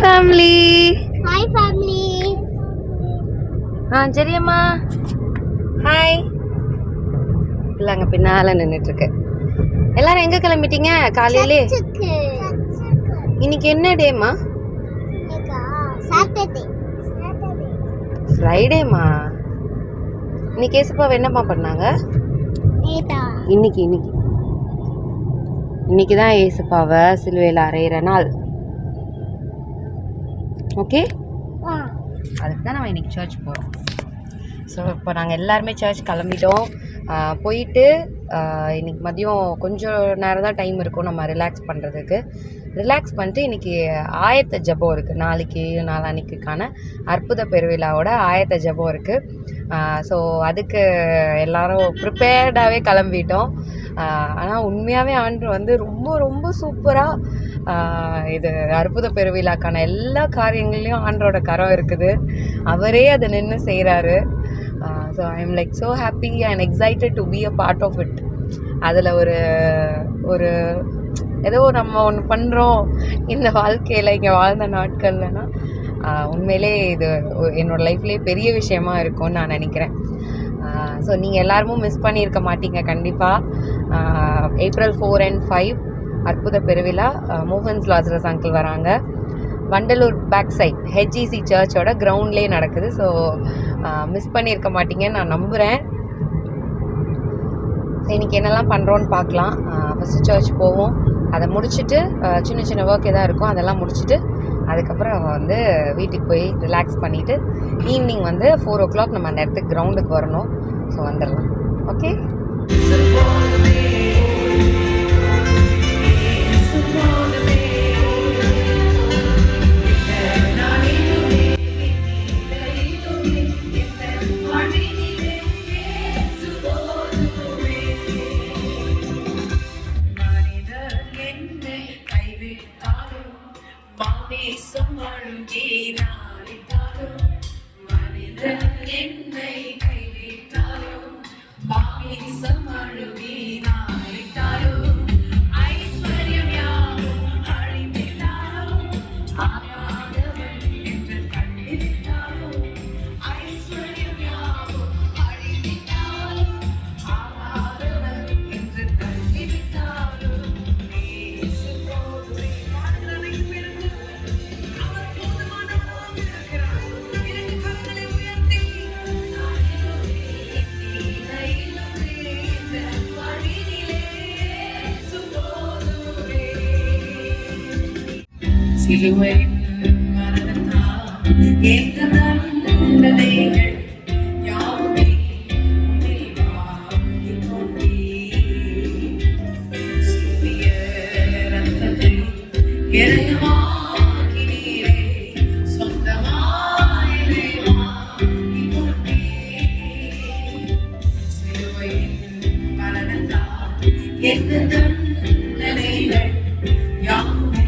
Family. Hi family. ஜெரியம்மா hi. இல்லை அங்கே பின்னால் நின்றுட்டுருக்கு. எல்லாரும் எங்கே கிளம்பிட்டீங்க காலையிலே? இன்னைக்கு என்ன டேம்மா? சாட்டர்டே. ஃப்ரைடேம்மா. இன்னைக்கு ஏசப்பாவை என்னம்மா பண்ணாங்க? இன்னைக்கு இன்னைக்கு இன்னைக்கு தான் ஏசப்பாவை சிலுவையில் அறையிற நாள். ஓகே, அதுக்கு தான் நம்ம இன்றைக்கி சர்ச் போகிறோம். ஸோ இப்போ நாங்கள் எல்லாருமே சர்ச் கிளம்பிட்டோம். போயிட்டு இன்றைக்கி மதியம் கொஞ்சம் நேரம் தான் டைம் இருக்கும் நம்ம ரிலாக்ஸ் பண்ணுறதுக்கு. ரிலாக்ஸ் பண்ணிட்டு இன்றைக்கி ஆயத்த ஜபம் இருக்குது. நாளைக்கு நாளான்னைக்கான அற்புத பெருவிழாவோட ஆயத்த ஜபம் இருக்குது. ஸோ அதுக்கு எல்லோரும் ப்ரிப்பேர்டாகவே கிளம்பிட்டோம். ஆனால் உண்மையாகவே ஆண்டு வந்து ரொம்ப ரொம்ப சூப்பராக இது அற்புத பெருவிழாக்கான எல்லா காரியங்கள்லேயும் ஆண்டரோட கரம் இருக்குது. அவரே அதை நின்று செய்கிறாரு. So I am like so happy and excited to be a part of it. அதில் ஒரு ஏதோ நம்ம ஒன்று பண்ணுறோம் இந்த வாழ்க்கையில் இங்கே வாழ்ந்த நாட்கள்லனா உண்மையிலே இது என்னோடய லைஃப்லேயே பெரிய விஷயமா இருக்கும்னு நான் நினைக்கிறேன். ஸோ நீங்கள் எல்லாருமும் மிஸ் பண்ணியிருக்க மாட்டீங்க கண்டிப்பாக. April 4 and 5 அற்புத பெருவிழா. மோகன்ஸ் லாசரஸ் அங்கிள் வராங்க. வண்டலூர் பேக் சைட் HEC சர்ச்சோட கிரவுண்ட்லேயே நடக்குது. ஸோ மிஸ் பண்ணியிருக்க மாட்டீங்கன்னு நான் நம்புகிறேன். இன்றைக்கி என்னெல்லாம் பண்ணுறோன்னு பார்க்கலாம். ஃபஸ்ட்டு சர்ச் போவோம். அதை முடிச்சுட்டு சின்ன சின்ன ஒர்க் எதாவது இருக்கும் அதெல்லாம் முடிச்சுட்டு அதுக்கப்புறம் வந்து வீட்டுக்கு போய் ரிலாக்ஸ் பண்ணிவிட்டு ஈவினிங் வந்து 4 o'clock நம்ம அந்த இடத்துக்கு கிரவுண்டுக்கு வரணும். ஸோ வந்துடலாம். ஓகே. சிலுவையின் மரணத்தால் எந்த தண்டனைகள் யாவுமே உன்னில் வாங்கிக் கொண்டீர். சிந்திய ரத்தத்தை கிரயமாக்கினீரே, சொந்தமாய் என்னை வாங்கிக் கொண்டீர். சிலுவையின் மரணத்தால் எந்த தண்டனைகள் யாவுமே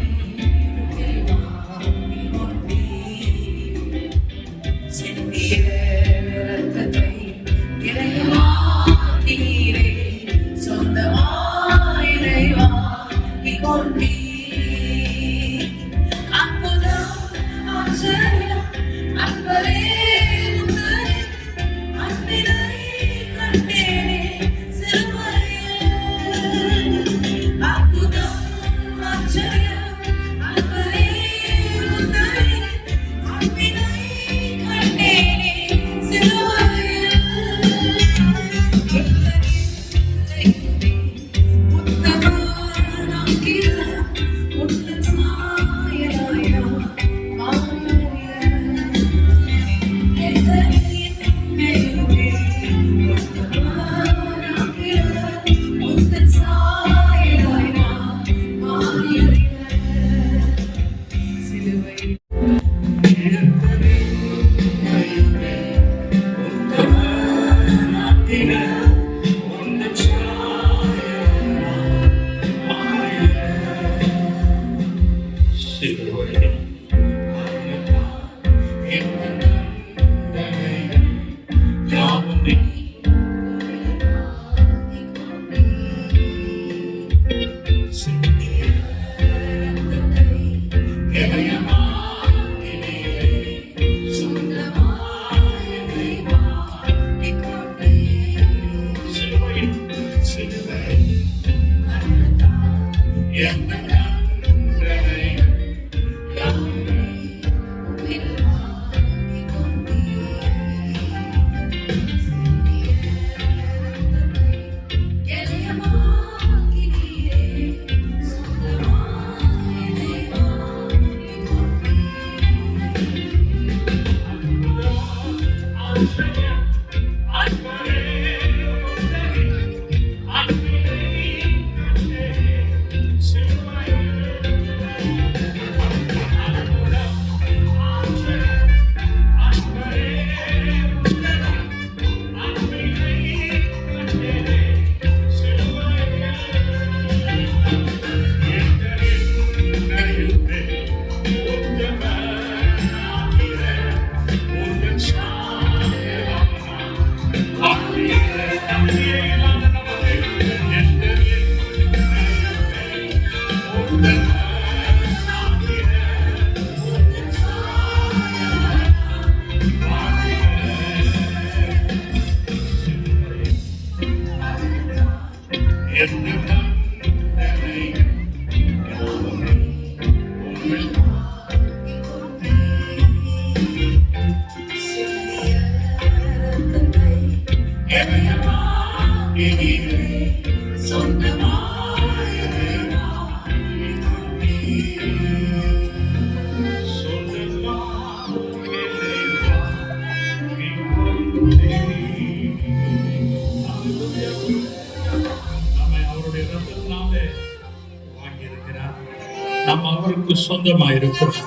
சொந்தமாயிருக்கிறோம்.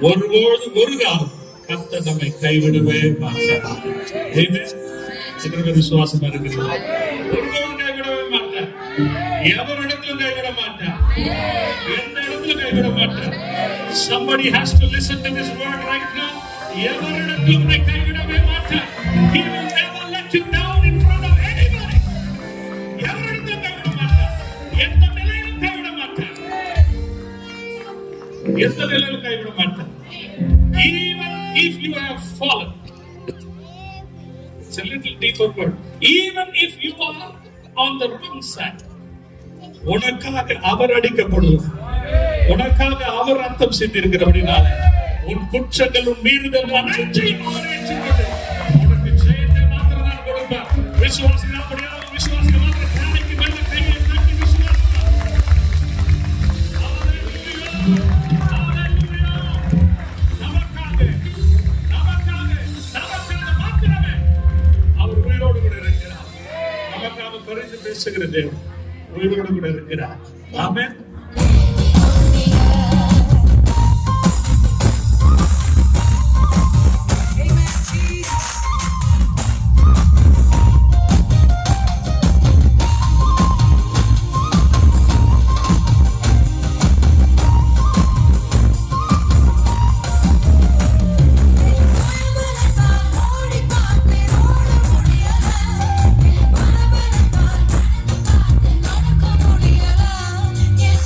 ஒருபோதும் ஒரு காலம் கர்த்தர் நம்மை கைவிடவே மாட்டார். Amen. எத்தனை பேர் விசுவாசமா இருக்கிறீங்க? ஒருபோதும் கைவிடவே மாட்டார். எவரிடத்திலும் கைவிட மாட்டார். எந்த இடத்திலும் கைவிட மாட்டார். Somebody has to listen to this word right now. எவரிடத்திலும் உன்னை கைவிடவே மாட்டார். He will never let you down in front of anybody. எவரிடத்திலும் கைவிட மாட்டார். எந்த நிலையிலும் கைவிட மாட்டார். எந்த நிலையிலும் கைவிட மாட்டார். Even if you have fallen. It's a little deeper word. Even if you are on the wrong side. உனக்காக அவர் அடிக்கப்படுவார். உனக்காக அவர் ரத்தம் சிந்திருக்கிறபடினால உன் குற்றங்கள் உன் மீறுதல் அனைத்தையும் அவர் ஏற்றுக்கொண்டு உனக்கு ஜெயத்தை மாத்திரம் தான் கொடுப்பார். விசுவாசிகள் அப்படியாக விசுவாசிகள் மாத்திரம் காலைக்கு மேல கையை தட்டி விசுவாசிகள். நமக்காக மாத்திரமே அவர் உயிரோடு கூட இருக்கிறார். நமக்காக பரிந்து பேசுகிற தேவன் உயிரோடு கூட இருக்கிறார். ஆமென். Yes.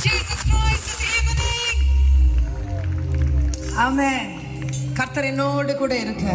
Jesus Christ this evening. Amen. கர்த்தர் என்னோடு கூட இருக்க